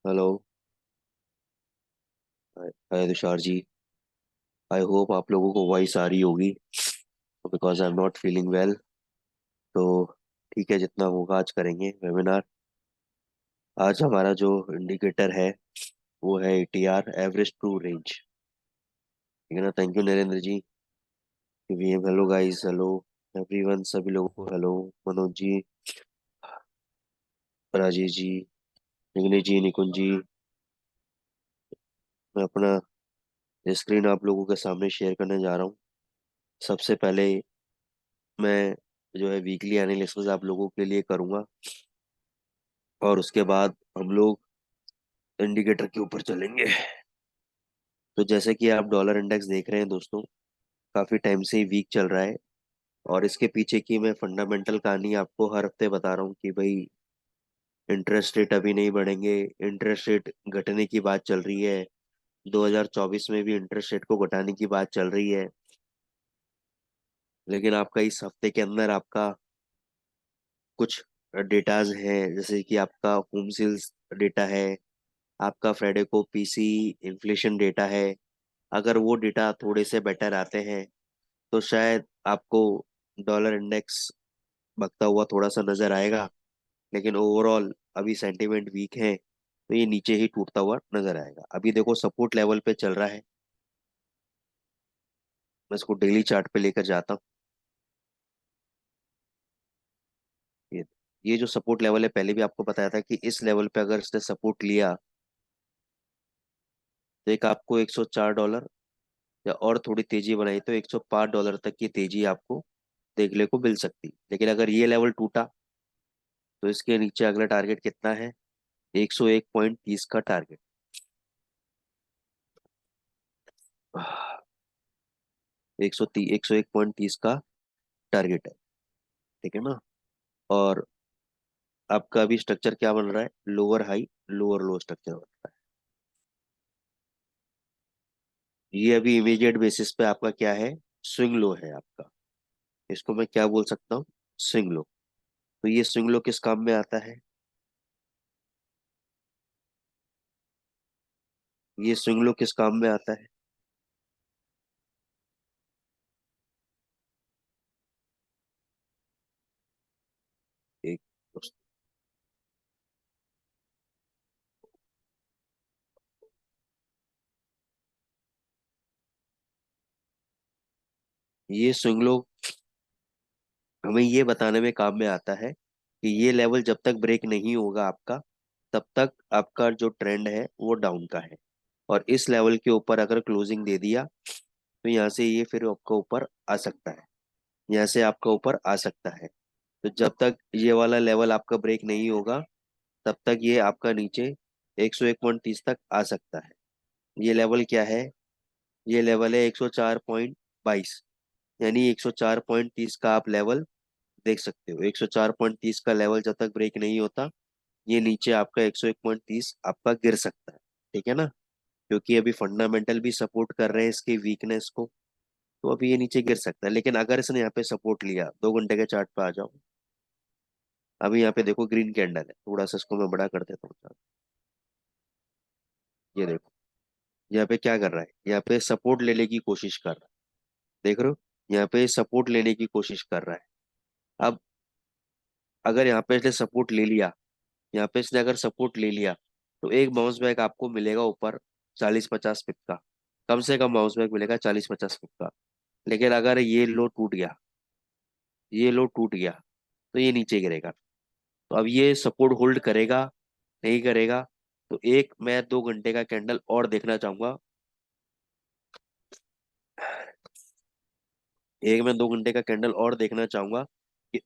Hello. Hi Tushar ji. I hope आप लोगों को वॉइस आ रही होगी, because I am not feeling well. तो ठीक है, जितना होगा आज करेंगे वेबिनार। आज हमारा जो इंडिकेटर है वो है एटीआर, एवरेज ट्रू रेंज। ठीक है ना। Thank you Narendra ji. VM, hello guys, hello everyone, सभी लोगों को हेलो। मनोज जी, राजेश जी, निगनी जी, निकुंज जी। मैं अपना स्क्रीन आप लोगों के सामने शेयर करने जा रहा हूँ। सबसे पहले मैं जो है वीकली एनालिसिस आप लोगों के लिए करूँगा, और उसके बाद हम लोग इंडिकेटर के ऊपर चलेंगे। तो जैसे कि आप डॉलर इंडेक्स देख रहे हैं दोस्तों, काफी टाइम से ही वीक चल रहा है। और इसके पीछे की मैं फंडामेंटल कहानी आपको हर हफ्ते बता रहा हूँ कि भाई इंटरेस्ट रेट अभी नहीं बढ़ेंगे। इंटरेस्ट रेट घटने की बात चल रही है। 2024 में भी इंटरेस्ट रेट को घटाने की बात चल रही है। लेकिन आपका इस हफ्ते के अंदर आपका कुछ डेटाज हैं, जैसे कि आपका होम सेल्स डेटा है, आपका फ्राइडे को पीसी इन्फ्लेशन डेटा है। अगर वो डेटा थोड़े से बेटर आते हैं तो शायद आपको डॉलर इंडेक्स भगता हुआ थोड़ा सा नजर आएगा। लेकिन ओवरऑल अभी सेंटीमेंट वीक है, तो ये नीचे ही टूटता हुआ नजर आएगा। अभी देखो सपोर्ट लेवल पे चल रहा है। मैं इसको डेली चार्ट पे लेकर जाता हूँ। ये ये जो सपोर्ट लेवल है, पहले भी आपको बताया था कि इस लेवल पे अगर इसने सपोर्ट लिया तो एक आपको $104 या और थोड़ी तेजी बनाई तो $105 तक की तेजी आपको देखने को मिल सकती। लेकिन अगर ये लेवल टूटा तो इसके नीचे अगला टारगेट कितना है? 101.30 का टारगेट। 101.30 का टारगेट है। ठीक है ना। और आपका अभी स्ट्रक्चर क्या बन रहा है? लोअर हाई लोअर लो स्ट्रक्चर बन रहा है। ये अभी इमीडिएट बेसिस पे आपका क्या है? स्विंग लो है आपका। इसको मैं क्या बोल सकता हूँ? Swing low. तो ये स्विंग लो किस काम में आता है? ये स्विंग लो किस काम में आता है? एक, ये स्विंग लो हमें ये बताने में काम में आता है कि ये लेवल जब तक ब्रेक नहीं होगा आपका, तब तक आपका जो ट्रेंड है वो डाउन का है। और इस लेवल के ऊपर अगर क्लोजिंग दे दिया तो यहाँ से ये फिर आपका ऊपर आ सकता है। यहाँ से आपका ऊपर आ सकता है। तो जब तक ये वाला लेवल आपका ब्रेक नहीं होगा, तब तक ये आपका नीचे 101.30 तक आ सकता है। ये लेवल क्या है? ये लेवल है 104.22। यानी 104.30 का आप लेवल देख सकते हो। 104.30 का लेवल जब तक ब्रेक नहीं होता, ये नीचे आपका 101.30 आपका गिर सकता है। ठीक है ना। क्योंकि अभी फंडामेंटल भी सपोर्ट कर रहे हैं इसकी वीकनेस को, तो अभी ये नीचे गिर सकता है। लेकिन अगर इसने यहाँ पे सपोर्ट लिया, 2 घंटे के चार्ट पे आ जाओ। अभी यहाँ पे देखो ग्रीन कैंडल है, थोड़ा सा इसको मैं बड़ा कर देता हूँ chart। ये देखो, यहाँ पे क्या कर रहा है? यहाँ पे सपोर्ट लेने की कोशिश कर रहा है। देख रहे हो? यहाँ पे सपोर्ट लेने की कोशिश कर रहा है। अब अगर यहाँ पे इसने सपोर्ट ले लिया, यहाँ पे इसने अगर सपोर्ट ले लिया, तो एक बाउंस बैक आपको मिलेगा ऊपर 40-50 पिप का। कम से कम बाउंस बैक मिलेगा 40-50 पिप का। लेकिन अगर ये लो टूट गया, ये लो टूट गया, तो ये नीचे गिरेगा। तो अब ये सपोर्ट होल्ड करेगा, नहीं करेगा? तो एक मैं 2 घंटे का कैंडल और देखना चाहूंगा। एक मैं 2 घंटे का कैंडल और देखना चाहूंगा कि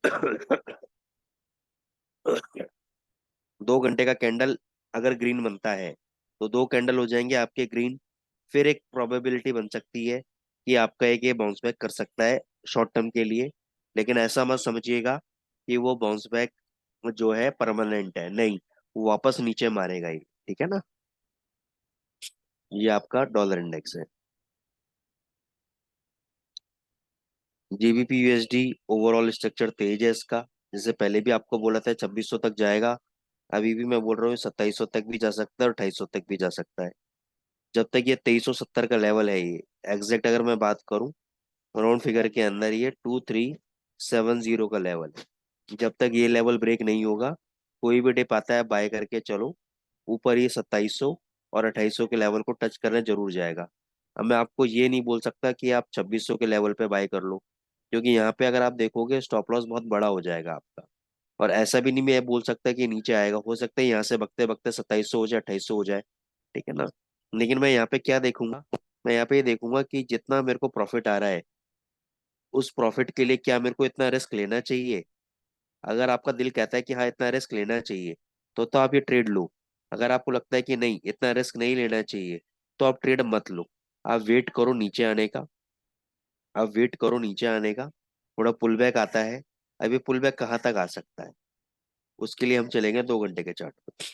2 घंटे का कैंडल अगर ग्रीन बनता है, तो दो कैंडल हो जाएंगे आपके ग्रीन। फिर एक प्रोबेबिलिटी बन सकती है कि आपका एक ये बाउंस बैक कर सकता है शॉर्ट टर्म के लिए। लेकिन ऐसा मत समझिएगा कि वो बाउंस बैक जो है परमानेंट है, नहीं, वो वापस नीचे मारेगा ही। ठीक है ना। ये आपका डॉलर इंडेक्स है। जीबीपी यूएसडी ओवरऑल स्ट्रक्चर तेज है इसका। जैसे पहले भी आपको बोला था 2600 तक जाएगा, अभी भी मैं बोल रहा हूँ 2700 तक भी जा सकता है और 2800 तक भी जा सकता है। जब तक ये 2370 का लेवल है, ये एग्जैक्ट अगर मैं बात करूं, राउंड फिगर के अंदर ये 2370 का लेवल है। जब तक ये लेवल ब्रेक नहीं होगा, कोई भी डिप आता है बाय करके चलो, ऊपर ये 2700 और 2800 के लेवल को टच करने जरूर जाएगा। अब मैं आपको ये नहीं बोल सकता कि आप 2600 के लेवल पे बाय कर लो, क्योंकि यहाँ पे अगर आप देखोगे स्टॉप लॉस बहुत बड़ा हो जाएगा आपका। और ऐसा भी नहीं मैं बोल सकता कि नीचे आएगा, हो सकता है यहाँ से बगते बगते 2700 हो जाए, 2800 हो जाए। ठीक है ना। लेकिन मैं यहाँ पे क्या देखूंगा, मैं यहाँ पे ये देखूंगा कि जितना मेरे को प्रॉफिट आ रहा है, उस प्रॉफिट के लिए क्या मेरे को इतना रिस्क लेना चाहिए। अगर आपका दिल कहता है कि हाँ इतना रिस्क लेना चाहिए, तो आप ये ट्रेड लो। अगर आपको लगता है कि नहीं इतना रिस्क नहीं लेना चाहिए, तो आप ट्रेड मत लो। आप वेट करो नीचे आने का। आप वेट करो नीचे आने का। थोड़ा पुल बैक आता है। अभी पुल बैक कहाँ तक आ सकता है, उसके लिए हम चलेंगे 2 घंटे के चार्ट पे।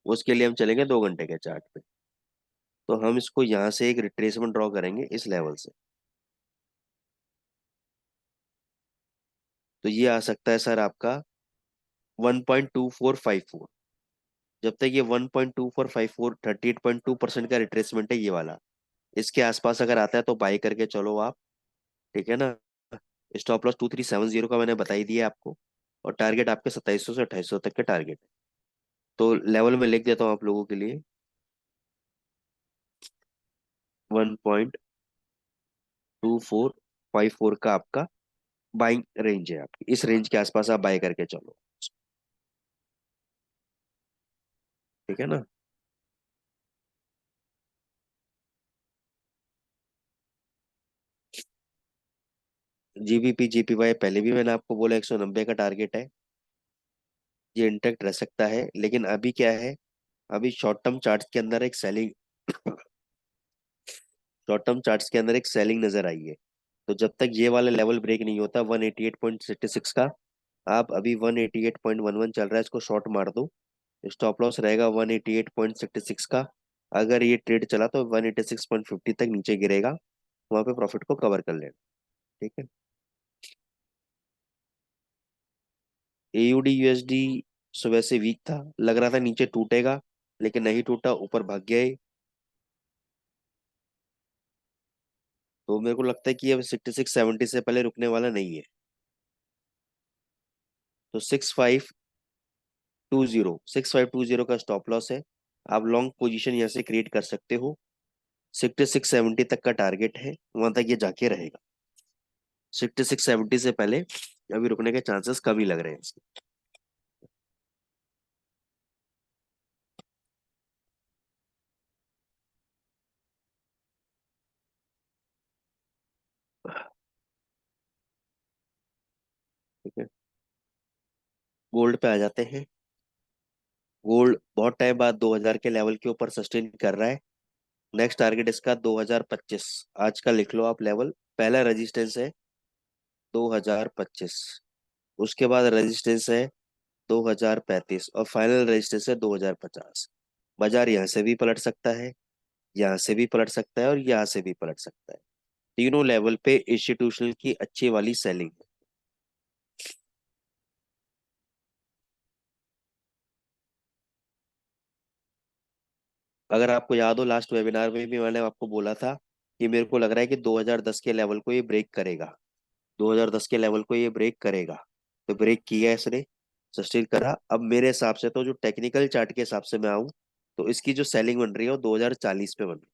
उसके लिए हम चलेंगे 2 घंटे के चार्ट पे। तो हम इसको यहाँ से एक रिट्रेसमेंट ड्रॉ करेंगे इस लेवल से। तो ये आ सकता है सर आपका 1.2454। जब तक ये 1.2454 38.2% का रिट्रेसमेंट है ये वाला, इसके आसपास अगर आता है तो बाई करके चलो आप। ठीक है ना। स्टॉप लॉस 2370 का मैंने बता ही दिया आपको। और टारगेट आपके 2700 से 2800 तक के टारगेट। तो लेवल में लिख देता हूँ आप लोगों के लिए। 1.2454 का आपका बाइंग रेंज है, आपकी इस रेंज के आसपास आप बाय करके चलो। ठीक है ना। जीबीपी जीपीवाई पहले भी मैंने आपको बोला 190 का टारगेट है। ये इंटैक्ट रह सकता है, लेकिन अभी क्या है, अभी शॉर्ट टर्म चार्ट्स के अंदर एक सेलिंग शॉर्ट टर्म चार्ट्स के अंदर एक सेलिंग नजर आई है। तो जब तक ये वाला लेवल ब्रेक नहीं होता 188.66 का, आप अभी 188.11 चल रहा है, इसको शॉर्ट मार दो। स्टॉप लॉस रहेगा 188.66 का। अगर ये ट्रेड चला तो 186.50 तक नीचे गिरेगा, वहां पे प्रॉफिट को कवर कर लेना। ठीक है। एयूडी यूएसडी सुबह से वीक था, लग रहा था नीचे टूटेगा, लेकिन नहीं टूटा, ऊपर भाग गया ये। तो मेरे को लगता है कि अब 6670 से पहले रुकने वाला नहीं है। तो 6520 का स्टॉप लॉस है। आप लॉन्ग पोजीशन यहाँ से क्रिएट कर सकते हो। 6670 तक का टारगेट है, वहां तक ये जाके रहेगा। 6670 से पहले अभी रुकने के चांसेस कम ही लग रहे हैं इसके। ठीक है। गोल्ड पे आ जाते हैं। गोल्ड बहुत टाइम बाद 2000 के लेवल के ऊपर सस्टेन कर रहा है। नेक्स्ट टारगेट इसका 2025। आज का लिख लो आप लेवल। पहला रेजिस्टेंस है 2025। उसके बाद रेजिस्टेंस है 2035 और फाइनल रेजिस्टेंस है 2050। बाजार यहाँ से भी पलट सकता है, यहाँ से भी पलट सकता है और यहाँ से भी पलट सकता है। तीनों लेवल पे इंस्टीट्यूशनल की अच्छी वाली सेलिंग है। अगर आपको याद हो लास्ट वेबिनार में भी मैंने आपको बोला था कि मेरे को लग रहा है कि 2010 के लेवल को ये ब्रेक करेगा। 2010 के लेवल को ये ब्रेक करेगा। तो ब्रेक किया इसने, सस्टेन करा। अब मेरे हिसाब से तो जो टेक्निकल चार्ट के हिसाब से मैं आऊं, तो इसकी जो सेलिंग बन रही है वो 2040 पे बन रही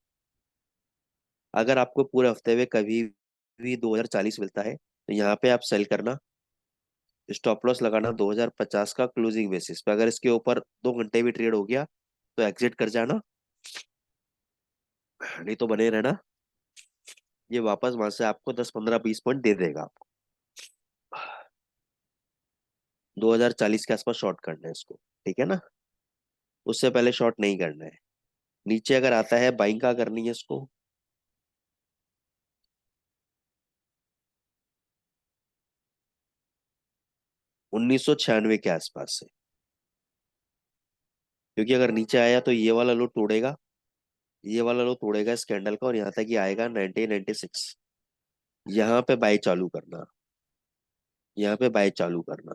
है। अगर आपको पूरे हफ्ते में कभी भी 2040 मिलता है, तो यहाँ पे आप सेल करना। स्टॉप लॉस लगाना 2050 का क्लोजिंग बेसिस पे। अगर इसके ऊपर 2 घंटे भी ट्रेड हो गया तो एग्जिट कर जाना, नहीं तो बने रहना। ये वापस वहां से आपको 10 15 20 पॉइंट दे देगा आपको। 2040 के आसपास शॉर्ट करना है इसको। ठीक है ना। उससे पहले शॉर्ट नहीं करना है। नीचे अगर आता है बाइंग का करनी है इसको। 1996 के आसपास से, क्योंकि अगर नीचे आया तो ये वाला लो तोड़ेगा, ये वाला लो तोड़ेगा इस कैंडल का, और यहाँ तक ही आएगा 1996। यहाँ पे बाई चालू करना, यहाँ पे बाई चालू करना।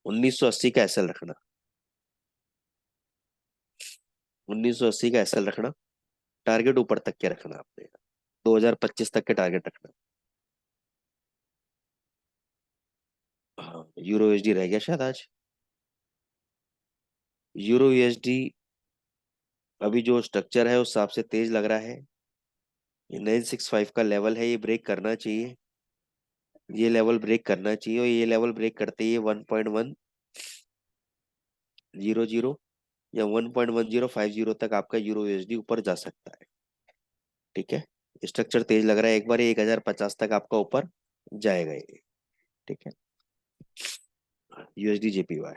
1980 का एसएल रखना, 1980 का एसएल रखना। टारगेट ऊपर तक के रखना आपने, 2025 तक के टारगेट रखना। हाँ, यूरो यूएसडी रह गया शायद आज। यूरो यूएसडी अभी जो स्ट्रक्चर है उस हिसाब से तेज लग रहा है। ये 965 का लेवल है, ये ब्रेक करना चाहिए। ये लेवल ब्रेक करना चाहिए, और ये लेवल ब्रेक करते ही 1.1000 या 1.1050 तक आपका यूरो यूएसडी यूएसडी ऊपर जा सकता है। ठीक है, स्ट्रक्चर तेज लग रहा है, एक बार 1050 तक आपका ऊपर जाएगा ये। ठीक है, यूएसडी जेपीवाई।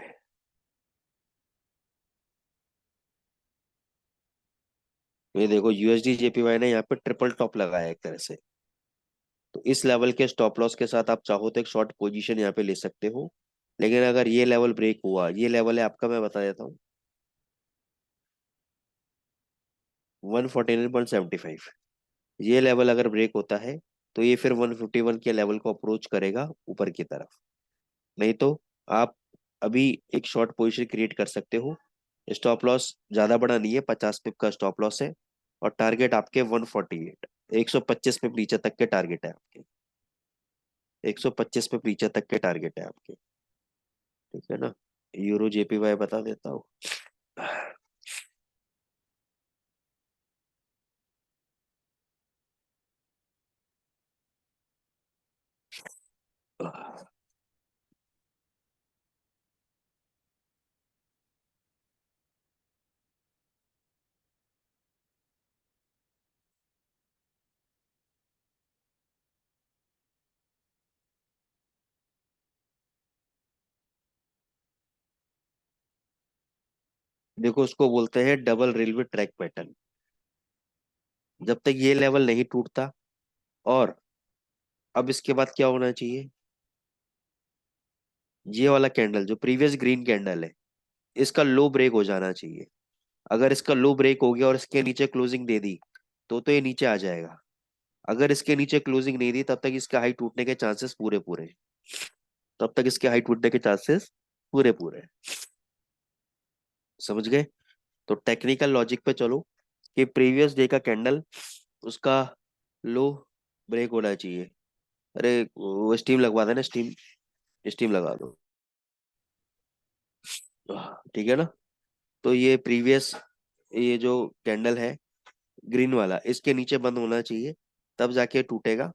ये देखो यूएसडी जेपीवाई ने यहाँ पे ट्रिपल टॉप लगाया है एक तरह से। तो इस लेवल के स्टॉप लॉस के साथ आप चाहो तो एक शॉर्ट पोजीशन यहाँ पे ले सकते हो। लेकिन अगर ये लेवल ब्रेक हुआ, ये लेवल है आपका, मैं बता देता हूँ, 149.75। ये लेवल अगर ब्रेक होता है तो ये फिर 151 के लेवल को अप्रोच करेगा ऊपर की तरफ। नहीं तो आप अभी एक शॉर्ट पोजीशन क्रिएट कर सकते हो। स्टॉप लॉस ज्यादा बड़ा नहीं है, 50 पिप का स्टॉप लॉस है। और टारगेट आपके 148, 125 पिप नीचे तक के टारगेट है आपके। 125 पिप नीचे तक के टारगेट है आपके। ठीक है ना। यूरो जेपीवाई बता देता हूँ। देखो उसको बोलते हैं डबल रेलवे ट्रैक पैटर्न। जब तक ये लेवल नहीं टूटता, और अब इसके बाद क्या होना चाहिए, ये वाला कैंडल जो प्रीवियस ग्रीन कैंडल है, इसका लो ब्रेक हो जाना चाहिए। अगर इसका लो ब्रेक हो गया और इसके नीचे क्लोजिंग दे दी तो ये नीचे आ जाएगा। अगर इसके नीचे क्लोजिंग नहीं दी तब तक इसके हाई टूटने के चांसेस पूरे पूरे, तब तक इसके हाई टूटने के चांसेस पूरे पूरे। समझ गए। तो टेक्निकल लॉजिक पे चलो कि प्रीवियस डे का कैंडल, उसका लो ब्रेक होना चाहिए। अरे वो स्टीम लगवा देना, स्टीम, स्टीम लगा दो। ठीक है ना। तो ये प्रीवियस, ये जो कैंडल है ग्रीन वाला, इसके नीचे बंद होना चाहिए, तब जाके टूटेगा।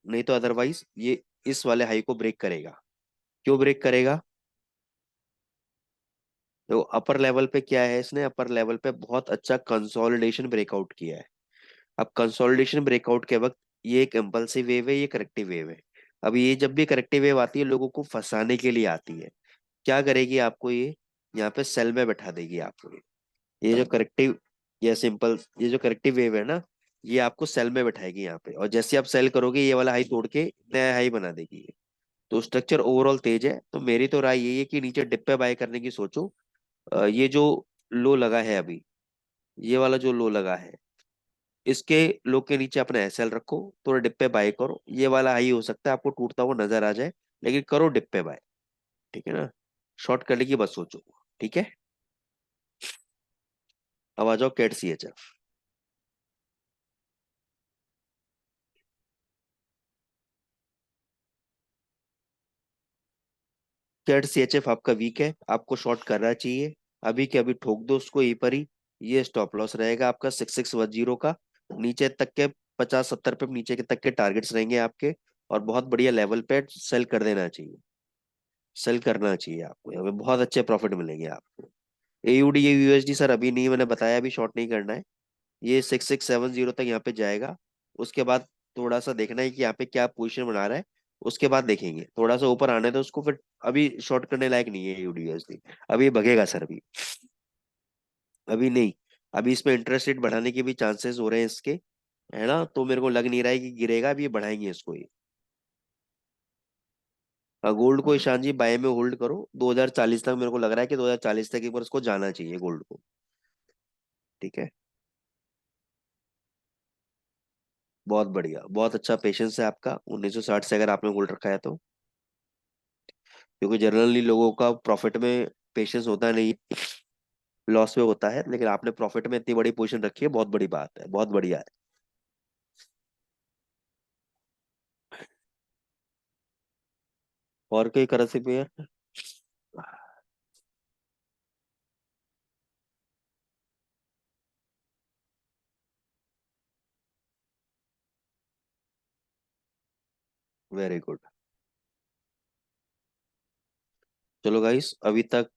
नहीं तो अदरवाइज ये इस वाले हाई को ब्रेक करेगा। क्यों ब्रेक करेगा? तो अपर लेवल पे क्या है, इसने अपर लेवल पे बहुत अच्छा कंसोलिडेशन ब्रेकआउट किया है। अब कंसोलिडेशन ब्रेकआउट के वक्त ये एक इम्पल्सिव वेव है, ये करेक्टिव वेव है। अब ये जब भी करेक्टिव वेव आती है लोगों को फंसाने के लिए आती है। क्या करेगी आपको ये, यहाँ पे सेल में बैठा देगी आपको। ये जो करेक्टिव, ये सिंपल, ये जो करेक्टिव वेव है ना, ये आपको सेल में बैठाएगी यहाँ पे, और जैसे आप सेल करोगे ये वाला हाई तोड़ के नया हाई बना देगी ये। तो स्ट्रक्चर ओवरऑल तेज है, तो मेरी तो राय यही है कि नीचे डिप पे बाय करने की सोचो। ये जो लो लगा है अभी, ये वाला जो लो लगा है, इसके लो के नीचे अपना एसएल रखो, थोड़ा डिप पे बाय करो। ये वाला हाई हो सकता है आपको टूटता हुआ नजर आ जाए, लेकिन करो डिप पे बाय। ठीक है ना। शॉर्ट करने की बस सोचो। ठीक है। अब आ जाओ कैट सीएचएफ। कैट सीएचएफ आपका वीक है, आपको शॉर्ट करना चाहिए। अभी के अभी ठोक दो उसको यहीं पर ही। ये स्टॉप लॉस रहेगा आपका 6610 का। नीचे तक के 50-70 पे नीचे के तक के टारगेट्स रहेंगे आपके। और बहुत बढ़िया लेवल पे सेल कर देना चाहिए, सेल करना चाहिए आपको, यहाँ पे बहुत अच्छे प्रॉफिट मिलेंगे आपको। एयूडी या यूएसडी सर अभी नहीं, मैंने बताया अभी शॉर्ट नहीं करना है। ये 6670 तक यहाँ पे जाएगा। उसके बाद थोड़ा सा देखना है कि यहाँ पे क्या पोजीशन बना रहा है। उसके बाद देखेंगे, थोड़ा सा ऊपर आने तो उसको फिर। अभी शॉर्ट करने लायक नहीं है यूडीएसडी, अभी ये भगेगा सर अभी। अभी नहीं। अभी इसमें इंटरेस्ट रेट बढ़ाने के भी चांसेस हो रहे हैं इसके, है ना, तो मेरे को लग नहीं रहा है कि गिरेगा, अभी ये बढ़ाएंगे इसको ये। गोल्ड को ईशान जी बाय में होल्ड करो 2040 तक, मेरे को लग रहा है कि 2040 तक एक बार इसको जाना चाहिए गोल्ड को। ठीक है। बहुत बढ़िया, बहुत अच्छा पेशेंस है आपका 1960 से अगर आपने होल्ड रखा है तो। क्योंकि जनरली लोगों का प्रॉफिट में पेशेंस होता नहीं, लॉस में होता है, लेकिन आपने प्रॉफिट में इतनी बड़ी पोजीशन रखी है, बहुत बड़ी बात है, बहुत बढ़िया है। और कोई करेंसी पेयर? Very good. चलो गाइस, अभी तक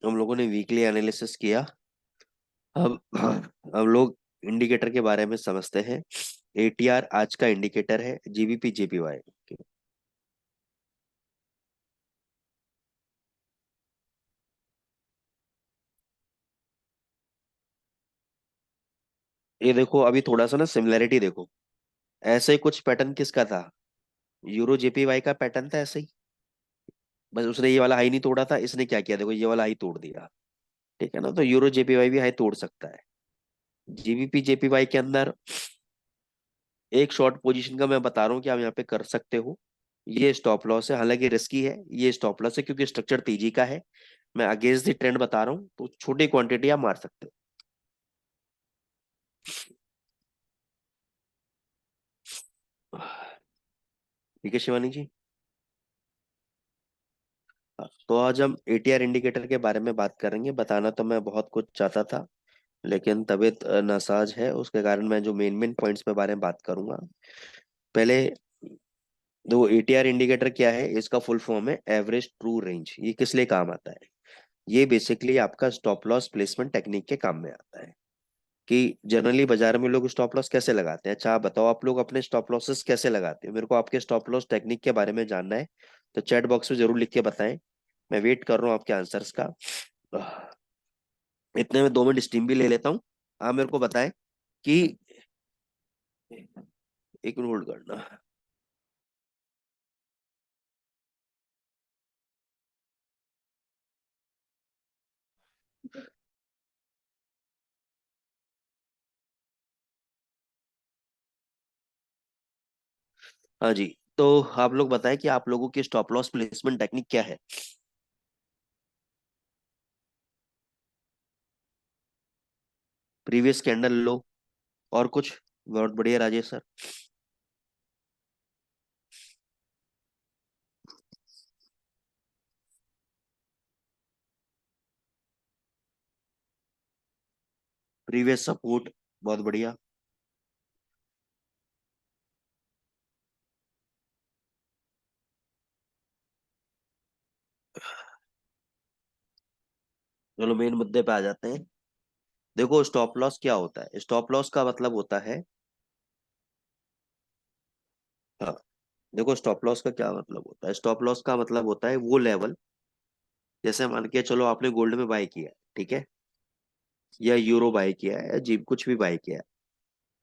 हम लोगों ने वीकली एनालिसिस किया। अब हम लोग इंडिकेटर के बारे में समझते हैं। एटीआर आज का इंडिकेटर है, जीबीपी जेपीवाई। ये देखो अभी थोड़ा सा ना सिमिलैरिटी देखो। ऐसे ही कुछ पैटर्न किसका था? यूरो जेपीवाई का पैटर्न था ऐसे ही। बस उसने ये वाला हाई नहीं तोड़ा था, इसने क्या किया, देखो ये वाला हाई तोड़ दिया। ठीक है ना, तो यूरो जेपीवाई भी हाई तोड़ सकता है। जीबीपी जेपीवाई के अंदर एक शॉर्ट पोजीशन का मैं बता रहा हूँ कि आप यहाँ पे कर सकते हो। ये स्टॉप लॉस है, हालांकि रिस्की है, ये स्टॉप लॉस है क्योंकि स्ट्रक्चर तेजी का है। मैं अगेंस्ट द ट्रेंड बता रहा हूँ, तो छोटी क्वांटिटी आप मार सकते हो। ठीक है शिवानी जी। हाँ, तो आज हम एटीआर इंडिकेटर के बारे में बात करेंगे। बताना तो मैं बहुत कुछ चाहता था, लेकिन तबीयत नासाज है, उसके कारण मैं जो मेन मेन पॉइंट्स पे बारे में बात करूंगा। पहले, दो एटीआर इंडिकेटर क्या है, इसका फुल फॉर्म है एवरेज ट्रू रेंज। ये किस लिए काम आता है? ये बेसिकली आपका स्टॉप लॉस प्लेसमेंट टेक्निक के काम में आता है। कि जनरली बाजार में लोग स्टॉप लॉस कैसे लगाते हैं? अच्छा आप बताओ, आप लोग अपने स्टॉप लॉसेस कैसे लगाते हैं? मेरे को आपके स्टॉप लॉस टेक्निक के बारे में जानना है। तो चैट बॉक्स में जरूर लिख के बताएं, मैं वेट कर रहा हूँ आपके आंसर्स का। इतने में 2 मिनट स्टीम भी ले लेता हूँ। आप मेरे को बताएं कि, एक मिनट होल्ड करना। हाँ जी। तो आप लोग बताएं कि आप लोगों की स्टॉप लॉस प्लेसमेंट टेक्निक क्या है? प्रीवियस कैंडल लो, और कुछ? बहुत बढ़िया राजेश सर। प्रीवियस सपोर्ट, बहुत बढ़िया। चलो मेन मुद्दे पे आ जाते हैं। देखो स्टॉप लॉस क्या होता है? स्टॉप लॉस का मतलब होता है, हाँ, देखो स्टॉप लॉस का क्या मतलब होता है? स्टॉप लॉस का मतलब होता है वो लेवल, जैसे मान के चलो आपने गोल्ड में बाय किया है, ठीक है, या यूरो बाय किया है, या जीप कुछ भी बाय किया है,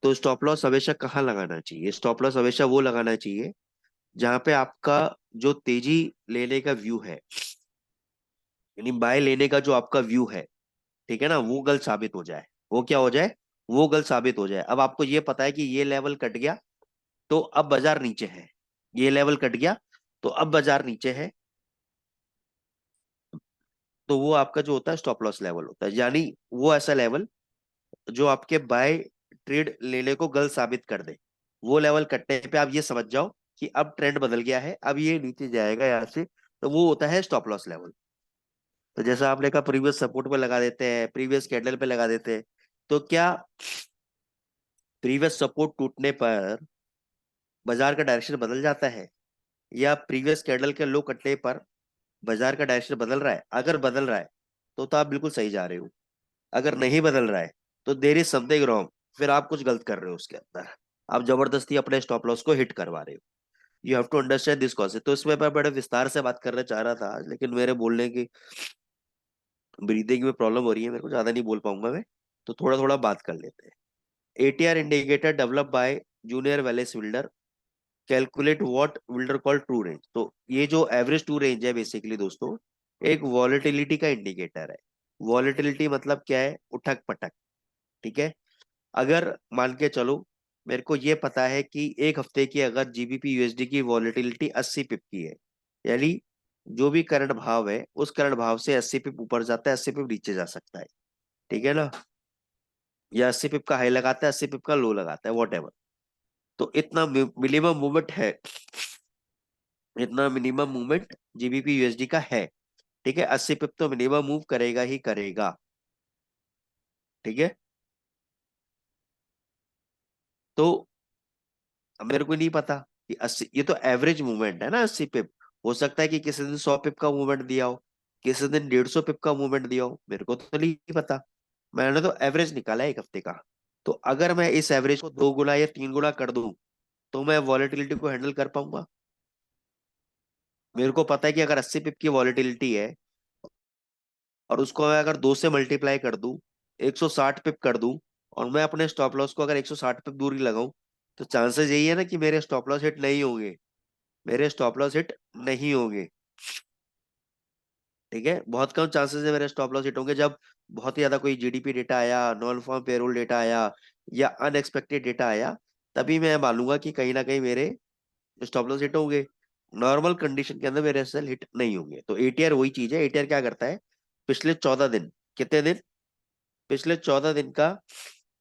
तो स्टॉप लॉस हमेशा कहाँ लगाना चाहिए? स्टॉप लॉस हमेशा वो लगाना चाहिए जहां पे आपका जो तेजी लेने का व्यू है, यानी बाय लेने का जो आपका व्यू है, ठीक है ना, वो गलत साबित हो जाए। वो क्या हो जाए? वो गलत साबित हो जाए। अब आपको ये पता है कि ये लेवल कट गया, तो अब बाजार नीचे है। ये लेवल कट गया, तो अब बाजार नीचे है। तो वो आपका जो होता है स्टॉप लॉस लेवल होता है, यानी वो ऐसा लेवल जो आपके बाय ट्रेड लेने को गलत साबित कर दे। वो लेवल कटने पे आप ये समझ जाओ कि अब ट्रेंड बदल गया है, अब ये नीचे जाएगा यहाँ से। तो वो होता है स्टॉप लॉस लेवल। तो जैसा आपने कहा प्रीवियस सपोर्ट पे लगा देते हैं, प्रीवियस कैंडल पे लगा देते हैं, तो क्या प्रीवियस सपोर्ट टूटने पर बाजार का डायरेक्शन बदल जाता है? या प्रीवियस कैंडल के लो कटने पर बाजार का डायरेक्शन बदल रहा है? अगर बदल रहा है तो आप बिल्कुल सही जा रहे हो। अगर नहीं बदल रहा है तो देर इज समथिंग रॉन्ग, फिर आप कुछ गलत कर रहे हो उसके अंदर। आप जबरदस्ती अपने स्टॉप लॉस को हिट करवा रहे हो। You have to understand this concept. तो इसमें मैं बड़े विस्तार से बात करना चाह रहा था आज, लेकिन मेरे बोलने की ब्रीदिंग में प्रॉब्लम हो रही है मेरे को, ज्यादा नहीं बोल पाऊंगा मैं, तो थोड़ा थोड़ा बात कर लेते हैं। ATR indicator develop by junior Welles Wilder calculate what Wilder call true range. तो ये जो एवरेज ट्रू रेंज है बेसिकली दोस्तों, एक वॉलेटिलिटी का इंडिकेटर है। वॉलेटिलिटी मतलब क्या है? उठक पटक। ठीक है। अगर मान के चलो, मेरे को ये पता है कि एक हफ्ते की अगर जीबीपी यूएसडी की वॉलेटिलिटी 80 पिप की है, यानी जो भी करंट भाव है उस करंट भाव से 80 पिप ऊपर जाता है, 80 पिप नीचे जा सकता है। ठीक है ना? या 80 पिप का हाई लगाता है, 80 पिप का लो लगाता है, वॉट एवर। तो इतना मिनिमम मूवमेंट है, इतना मिनिमम मूवमेंट जीबीपी यूएसडी का है। ठीक है, 80 पिप तो मिनिमम मूव करेगा ही करेगा। ठीक है। तो अब मेरे को नहीं पता कि 80, ये तो एवरेज मूवमेंट है ना 80 पिप। हो सकता है कि किसी दिन 100 पिप का मूवमेंट दिया हो, किसी दिन 150 पिप का मूवमेंट दिया हो, मेरे को तो नहीं पता। मैंने तो एवरेज निकाला है एक हफ्ते का। तो अगर मैं इस एवरेज को 2 गुना या 3 गुना कर दूं, तो मैं वॉलेटिलिटी को हैंडल कर पाऊंगा। मेरे को पता है कि अगर 80 पिप की वॉलेटिलिटी है, और उसको मैं अगर 2 से मल्टीप्लाई कर दूं, 160 पिप कर दूं, और मैं अपने स्टॉप लॉस को अगर 160 पिप दूरी लगाऊं, तो चांसेस यही है ना कि मेरे स्टॉप लॉस हिट नहीं होंगे। मेरे स्टॉप लॉस हिट नहीं होंगे। ठीक है, बहुत कम चांसेस है मेरे स्टॉप लॉस हिट होंगे, जब बहुत ही ज्यादा कोई जीडीपी डेटा आया, नॉन फॉर्म पेरोल डेटा आया, या अनएक्सपेक्टेड डेटा आया, तभी मैं मानूंगा कि कहीं ना कहीं मेरे स्टॉप लॉस हिट होंगे। नॉर्मल कंडीशन के अंदर मेरे एसएल हिट नहीं होंगे। तो एटीआर वही चीज है। एटीआर क्या करता है? पिछले 14 दिन, कितने दिन? पिछले 14 दिन का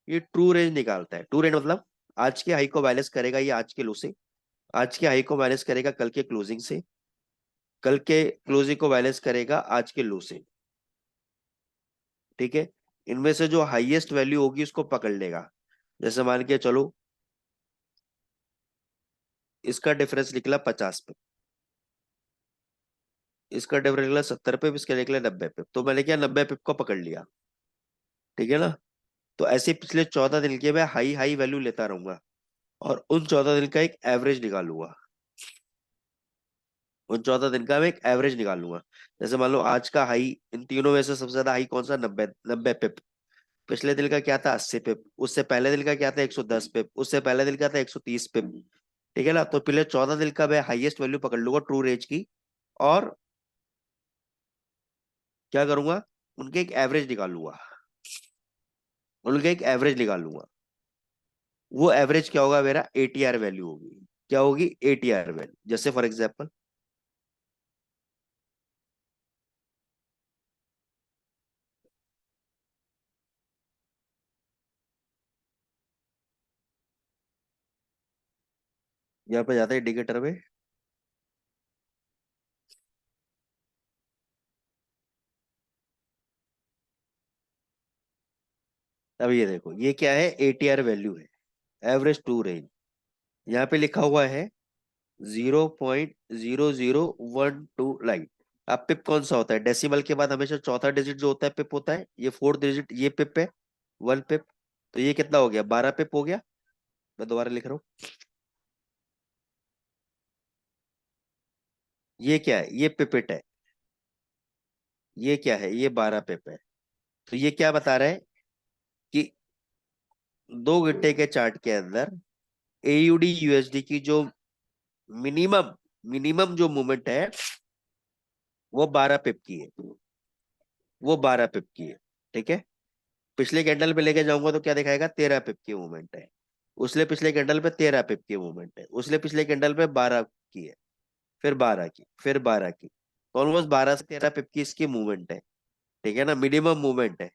ये ट्रू रेंज निकालता है। ट्रू रेंज मतलब आज के हाई को माइनस करेगा ये आज के लो से, आज के हाई को माइनस करेगा कल के क्लोजिंग से, कल के क्लोजिंग को माइनस करेगा आज के लो से। ठीक है। इनमें से जो हाईएस्ट वैल्यू होगी उसको पकड़ लेगा। जैसे मान के चलो, इसका डिफरेंस निकला 50 पे, इसका डिफरेंस निकला 70 पे, इसका निकला 90 पे, तो मैंने क्या 90 पिप को पकड़ लिया। ठीक है ना? तो ऐसे पिछले 14 दिन के मैं हाई हाई वैल्यू लेता रहूंगा, और उन 14 दिन का एक एवरेज निकालूंगा। उन 14 दिन का मैं एक एवरेज निकालूंगा। जैसे मान लो आज का हाई, इन तीनों में से सबसे ज्यादा हाई कौन सा? 90 90 पिप। पिछले दिन का क्या था? 80 पिप। उससे पहले दिन का क्या था? 110 पिप। उससे पहले दिन का था 130 पिप। ठीक है ना? तो पिछले 14 दिन का मैं हाईएस्ट वैल्यू पकड़ लूंगा ट्रू रेंज की, और क्या करूंगा? उनके एक एवरेज निकालूंगा। उनके एक एवरेज निकालूंगा। वो एवरेज क्या होगा? मेरा एटीआर वैल्यू होगी। क्या होगी? ATR value. जैसे फॉर एग्जाम्पल, यहाँ पे जाता है इंडिकेटर में। अब ये देखो, ये क्या है? एटीआर वैल्यू है, एवरेज टू रेंज। यहाँ पे लिखा हुआ है 0.0012 लाइन। अब पिप कौन सा होता है? डेसिमल के बाद हमेशा चौथा डिजिट जो होता है पिप होता है। ये फोर्थ डिजिट, ये पिप है, 1 पिप। तो ये कितना हो गया? 12 पिप हो गया। मैं दोबारा लिख रहा हूँ। ये क्या है? ये पिपेट है। ये क्या है? ये 12 पिप है। तो ये क्या बता रहा है? कि 2 घंटे के चार्ट के अंदर एयूडी यूएसडी की जो मिनिमम मिनिमम जो मूवमेंट है, वो 12 पिप की है। वो 12 पिप की है। ठीक है। पिछले कैंडल पे लेके जाऊंगा तो क्या दिखाएगा? 13 पिप की मूवमेंट है। उसले पिछले कैंडल पे 13 पिप की मूवमेंट है। उसले पिछले कैंडल पे 12 की है, फिर 12 की, फिर 12 की। तो ऑलमोस्ट 12 से 13 पिप की इसकी मूवमेंट है। ठीक है ना? मिनिमम मूवमेंट है।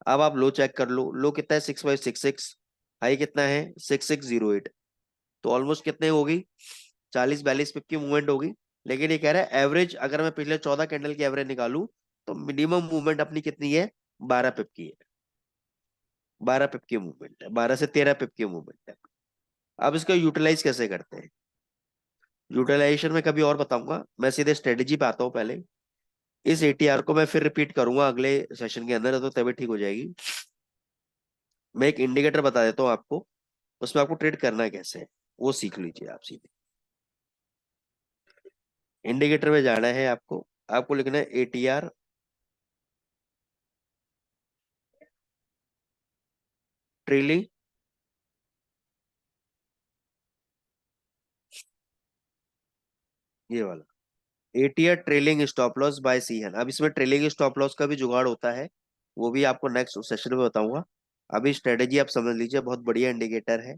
अब आप लो चेक कर लो। लो कितना है? 6566। हाई कितना है? 6608। तो ऑलमोस्ट कितने होगी? 40 42 पिप की मूवमेंट होगी। लेकिन ये कह रहा है एवरेज, अगर मैं पिछले 14 कैंडल की एवरेज निकालूं, तो मिनिमम मूवमेंट अपनी कितनी है? 12 पिप की है। 12 पिप की मूवमेंट है, 12 से 13 पिप की मूवमेंट है। अब इसको यूटिलाइज कैसे करते हैं? यूटिलाइजेशन में कभी और बताऊंगा, मैं सीधे स्ट्रेटेजी पे आता हूँ पहले। इस एटीआर को मैं फिर रिपीट करूंगा अगले सेशन के अंदर, तो तबीयत ठीक हो जाएगी। मैं एक इंडिकेटर बता देता हूँ आपको, उसमें आपको ट्रेड करना है कैसे, वो सीख लीजिए आप सीधे। इंडिकेटर में जाना है आपको। आपको लिखना है एटीआर ट्रेलिंग, ये वाला ATR trailing stop loss by CN. अब इसमें ट्रेलिंग स्टॉप लॉस का भी जुगाड़ होता है, वो भी आपको नेक्स्ट सेशन में बताऊंगा। अभी स्ट्रेटेजी आप समझ लीजिए, बहुत बढ़िया इंडिकेटर है,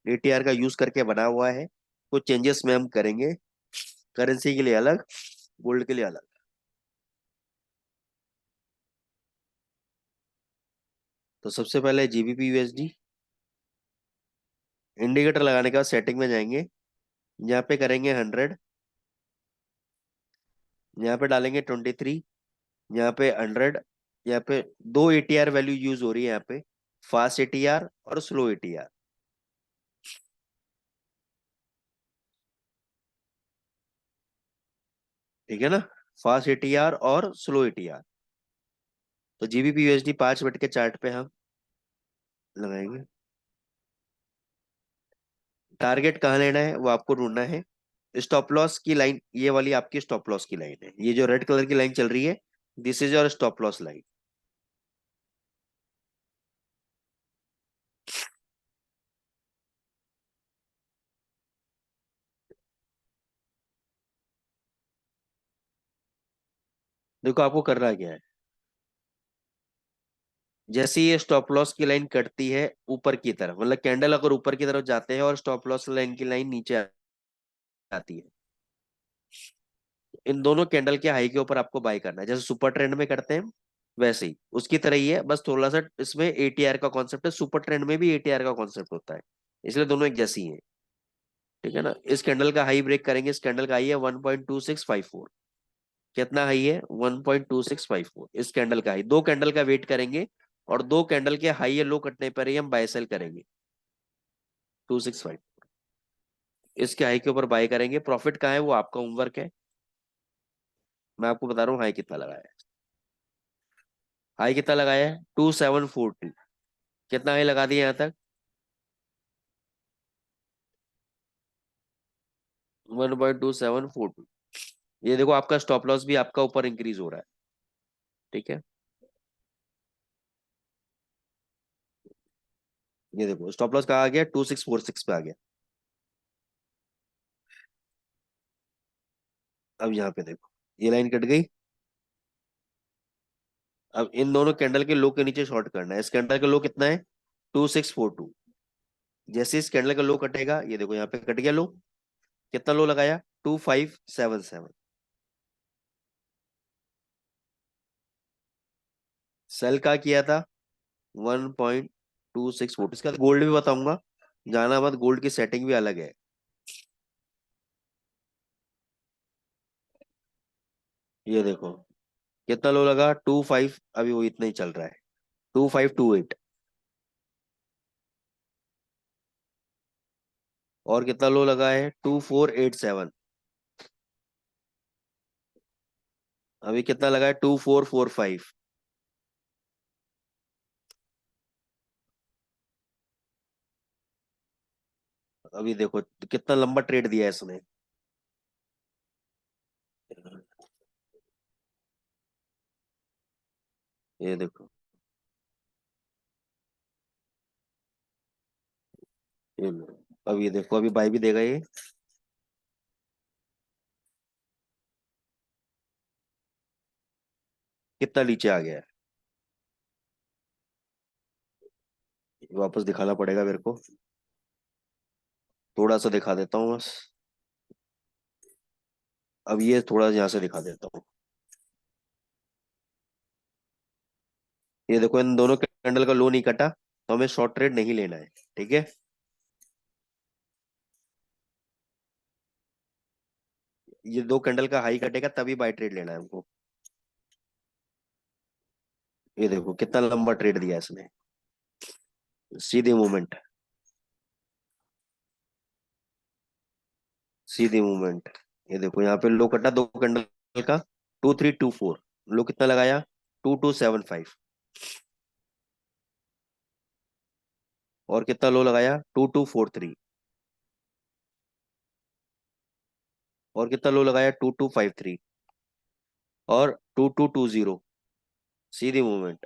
एटीआर का यूज करके बना हुआ है। कुछ चेंजेस में हम करेंगे, करेंसी के लिए अलग, गोल्ड के लिए अलग। तो सबसे पहले जीबीपी यूएसडी, इंडिकेटर लगाने के बाद सेटिंग में जाएंगे, यहाँ पे करेंगे 100, यहाँ पे डालेंगे 23, यहाँ पे 100, यहाँ पे दो एटीआर वैल्यू यूज हो रही है यहाँ पे, फास्ट एटीआर और स्लो एटीआर। ठीक है ना, फास्ट एटीआर और स्लो एटीआर। तो जीबीपी यूएसडी 5 मिनट के चार्ट पे हम लगाएंगे। टारगेट कहाँ लेना है वो आपको ढूंढना है। स्टॉप लॉस की लाइन ये वाली आपकी स्टॉप लॉस की लाइन है, ये जो रेड कलर की लाइन चल रही है, this is your stop loss line. देखो आपको करना क्या है, जैसे ही ये स्टॉप लॉस की लाइन कटती है ऊपर की तरफ, मतलब कैंडल अगर ऊपर की तरफ जाते हैं और स्टॉप लॉस लाइन की लाइन नीचे आती है, इन दोनों कैंडल के हाई के ऊपर आपको बाय करना है, जैसे सुपर ट्रेंड में करते हैं वैसे ही उसकी तरह ही है, बस थोड़ा सा इसमें एटीआर का कॉन्सेप्ट है, सुपर ट्रेंड में भी एटीआर का कॉन्सेप्ट होता है, इसलिए दोनों एक जैसी हैं। ठीक है ना, इस कैंडल का हाई ब्रेक करेंगे, इस कैंडल का हाई है 1.2654। कितना हाई है? 1.2654, इस कैंडल का हाई, दो कैंडल का वेट करेंगे और दो कैंडल के हाई या लो कटने पर ही हम बाय सेल करेंगे। 265, इसके हाई के ऊपर बाय करेंगे। प्रॉफिट कहाँ है वो आपका होमवर्क है, मैं आपको बता रहा हूँ हाई कितना लगाया है। हाई कितना लगाया है? 2742। कितना हाई लगा दिया यहाँ तक? 1.2742। ये देखो आपका स्टॉप लॉस भी आपका ऊपर इंक्रीज हो रहा है। ठीक है, ये देखो स्टॉप लॉस कहाँ आ गया? 2646 पे आ गया। अब यहाँ पे देखो ये लाइन कट गई। अब इन दोनों कैंडल के लो के नीचे शॉर्ट करना है। इस कैंडल का लो कितना है? 2642। जैसे इस कैंडल का लो कटेगा, ये देखो यहाँ पे कट गया लो, कितना लो लगाया? 2577। सेल का किया था 1.2642। इसका गोल्ड भी बताऊंगा, जाना मत, गोल्ड की सेटिंग भी अलग है। ये देखो कितना लो लगा? 25, अभी वो इतना ही चल रहा है, 2528। और कितना लो लगा है? 2487। अभी कितना लगा है? 2445। अभी देखो कितना लंबा ट्रेड दिया है इसने। ये देखो, ये लो। अब ये देखो अभी बाई भी देगा ये, कितना नीचे आ गया है। वापस दिखाना पड़ेगा मेरे को, थोड़ा सा दिखा देता हूँ बस। अब ये थोड़ा यहाँ से दिखा देता हूँ। ये देखो इन दोनों कैंडल का लो नहीं कटा, तो हमें शॉर्ट ट्रेड नहीं लेना है। ठीक है, ये दो कैंडल का हाई कटेगा तभी बाय ट्रेड लेना है हमको। ये देखो कितना लंबा ट्रेड दिया इसने, सीधी मूवमेंट, सीधी मूवमेंट। ये देखो यहाँ पे लो कटा दो कैंडल का, 2324। लो कितना लगाया? 2275। और कितना लो लगाया? 2243। और कितना लो लगाया? 2253। और 2220। सीधी मूवमेंट।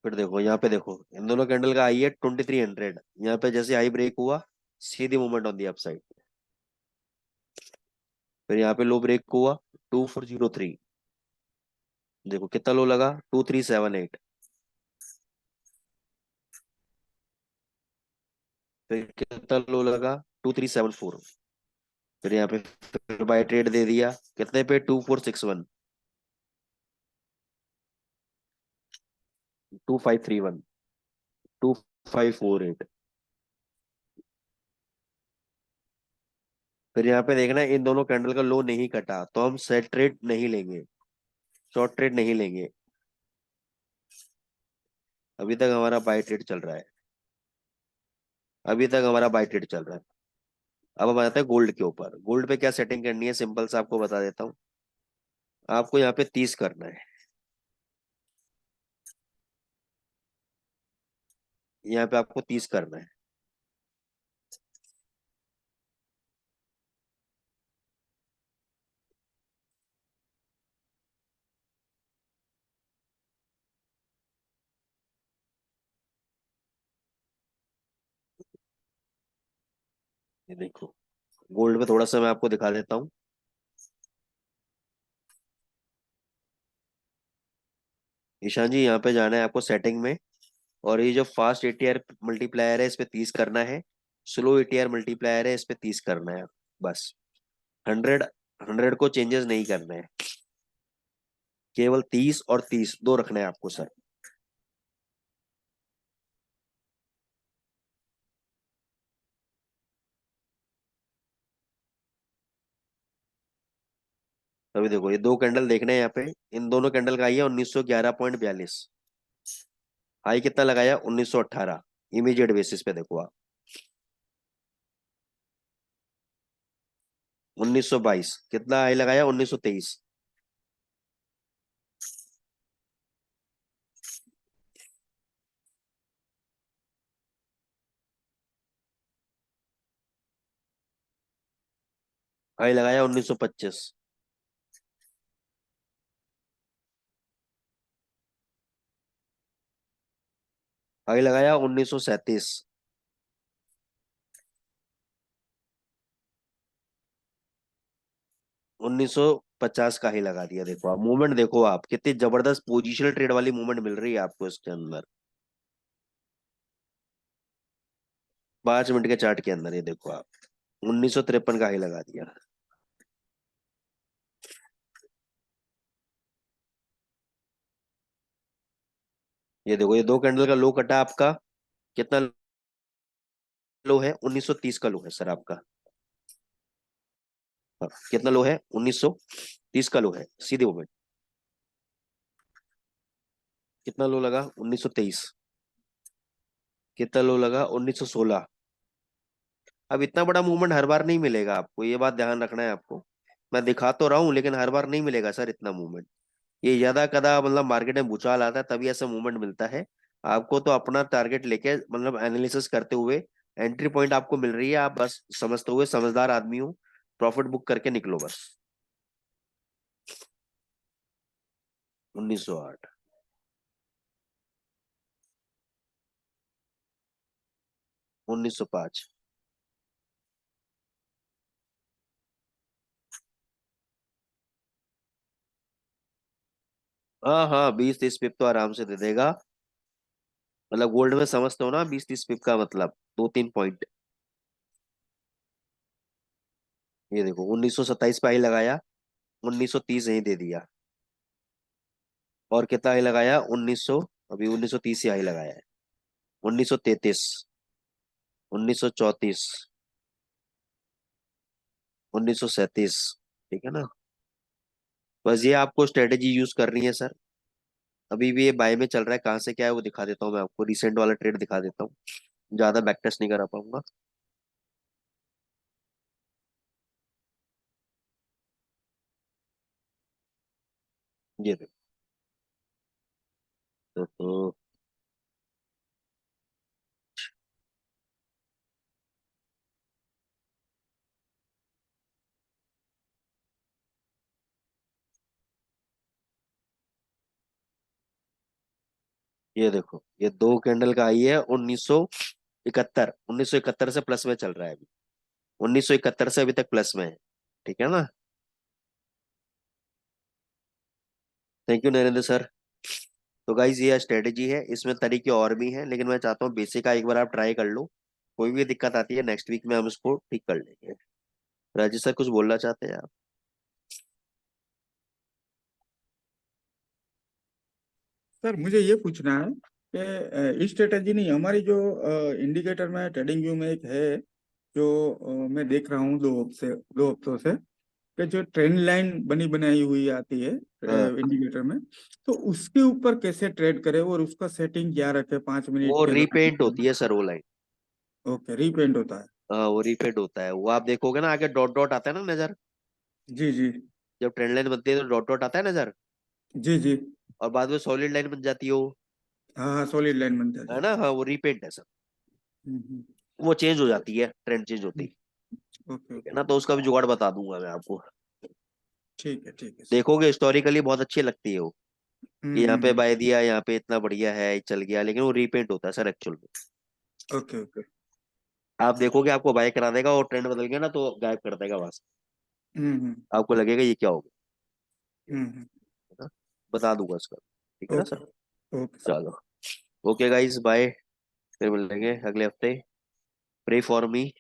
फिर देखो यहाँ पे, देखो इन दोनों कैंडल का आई है 2300। यहाँ पे जैसे आई ब्रेक हुआ, सीधी मूवमेंट ऑन दी अपसाइड। फिर यहाँ पे लो ब्रेक हुआ 2403। देखो कितना लो लगा, 2378। फिर कितना लो लगा, 2374। फिर यहाँ पे फिर बाय ट्रेड दे दिया, कितने पे, 2461, 2531, 2548। फिर यहाँ पे देखना इन दोनों कैंडल का लो नहीं कटा तो हम सेट ट्रेड नहीं लेंगे, शॉर्ट ट्रेड नहीं लेंगे। अभी तक हमारा बाय ट्रेड चल रहा है, अभी तक हमारा बाय ट्रेड चल रहा है। अब हम आते हैं गोल्ड के ऊपर। गोल्ड पे क्या सेटिंग करनी है, सिंपल सा आपको बता देता हूँ। आपको यहाँ पे 30 करना है, यहाँ पे आपको 30 करना है। ये देखो, गोल्ड पे थोड़ा सा मैं आपको दिखा देता हूँ। ईशान जी, यहाँ पे जाना है आपको सेटिंग में, और ये जो फास्ट एटीआर मल्टीप्लायर है इस पे 30 करना है, स्लो एटीआर मल्टीप्लायर है इस पे 30 करना है, बस। 100, 100 को चेंजेस नहीं करना है, केवल 30 और 30 दो रखना है आपको सर। अभी देखो ये दो कैंडल देखने हैं यहाँ पे, इन दोनों कैंडल का आई है 1911.42। हाई कितना लगाया, 1918। इमीडिएट बेसिस पे देखो आप, 1922 कितना हाई लगाया, 1923। हाई लगाया 1925। हाई लगाया 1937। 1950 का ही लगा दिया। देखो आप मूवमेंट, देखो आप कितनी जबरदस्त पोजिशनल ट्रेड वाली मूवमेंट मिल रही है आपको इसके अंदर, 5 मिनट के चार्ट के अंदर। ये देखो आप 1953 का ही लगा दिया। ये देखो ये दो कैंडल का लो कटा आपका, कितना लो है, 1930 का लो है सर आपका। हाँ, कितना लो है, 1930 का लो है, सीधे मूवमेंट। कितना लो लगा, 1923। कितना लो लगा, 1916। अब इतना बड़ा मूवमेंट हर बार नहीं मिलेगा आपको, ये बात ध्यान रखना है आपको। मैं दिखा तो रहा हूँ लेकिन हर बार नहीं मिलेगा सर इतना मूवमेंट। ये ज्यादा कदा मतलब मार्केट में भूचाल आता है तभी ऐसा मूवमेंट मिलता है। आपको तो अपना टारगेट लेके मतलब एनालिसिस करते हुए, एंट्री पॉइंट आपको मिल रही है, आप बस समझते हुए, समझदार आदमी हो, प्रॉफिट बुक करके निकलो बस। 1908। 1905। हाँ हाँ, 20-30 पिप तो आराम से दे देगा। मतलब गोल्ड में समझते हो ना, 20-30 पिप का मतलब 2-3 पॉइंट। ये देखो 1927 पे ही लगाया, 1930 यही दे दिया। और कितना ही लगाया, 1900, अभी 1930 ही हाई लगाया है। 1933, 1934, 1937। ठीक है ना। बस ये आपको स्ट्रेटेजी यूज करनी है सर। अभी भी ये बाय में चल रहा है, कहाँ से क्या है वो दिखा देता हूँ मैं आपको, रिसेंट वाला ट्रेड दिखा देता हूँ, ज्यादा बैक टेस्ट नहीं करा पाऊंगा। ये देखो। तो ये देखो, ये दो कैंडल का आई है 1971। 1971 से प्लस में चल रहा है अभी। 1971 से अभी तक प्लस में है। ठीक है ना। Thank you Narendra sir. तो गाइज ये स्ट्रेटेजी है, इसमें तरीके और भी हैं, लेकिन मैं चाहता हूँ बेसिक का एक बार आप ट्राई कर लो। कोई भी दिक्कत आती है नेक्स्ट वीक में हम इसको ठीक कर लेंगे। राजेश सर कुछ बोलना चाहते हैं आप? सर मुझे ये पूछना है कि स्ट्रेटेजी नहीं, हमारी जो इंडिकेटर में ट्रेडिंग व्यू में एक है, जो मैं देख रहा हूँ 2 हफ्तों से, कि जो ट्रेंड लाइन बनी बनाई हुई आती है हाँ, इंडिकेटर में, तो उसके ऊपर कैसे ट्रेड करें और उसका सेटिंग क्या रखे 5 मिनट वो के रीपेंट अगर। होती है सर वो लाइन। ओके, रीपेंट होता है। हाँ, वो रीपेंट होता है, वो आप देखोगे ना आगे डॉट डॉट आता है ना नजर। जी जी। जब ट्रेंड लाइन बनती है तो डॉट डॉट आता है नजर। जी जी। और बाद में सॉलिड लाइन बन जाती है वो। हाँ हाँ, सॉलिड लाइन बन है जाती ना, हाँ वो रीपेंट है सर। है। वो चेंज हो जाती है, ट्रेंड चेंज होती है। ओके ठीक है ओके। ना, तो उसका भी जुगाड़ बता दूंगा मैं आपको। ठीक है सर। देखोगे हिस्टोरिकली बहुत अच्छी लगती है वो, कि यहाँ पे हम्म। बाय दिया, यहाँ पे इतना बढ़िया है चल गया, लेकिन वो रीपेंट होता है सर एक्चुअल में। Okay okay. आप देखोगे आपको बाय करा देगा और ट्रेंड बदल गया ना तो गायब कर देगा वहां से। हम्म। आपको लगेगा ये क्या हो गया। हम्म। है ना, बता दूंगा इसका। ठीक है ना ओके सर। Okay sir. चलो, ओके गाइस, बाय। फिर मिलेंगे अगले हफ्ते। Pray for me.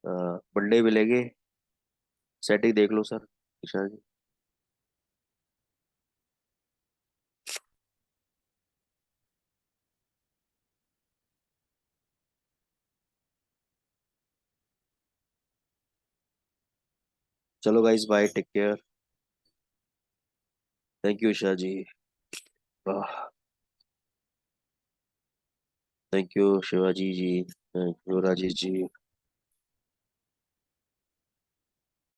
मंडे मिलेंगे। सेटिंग देख लो सर ईशा जी। चलो guys, bye, take care. Thank you Isha ji. Thank you Shivaji ji, thank you Rajesh ji.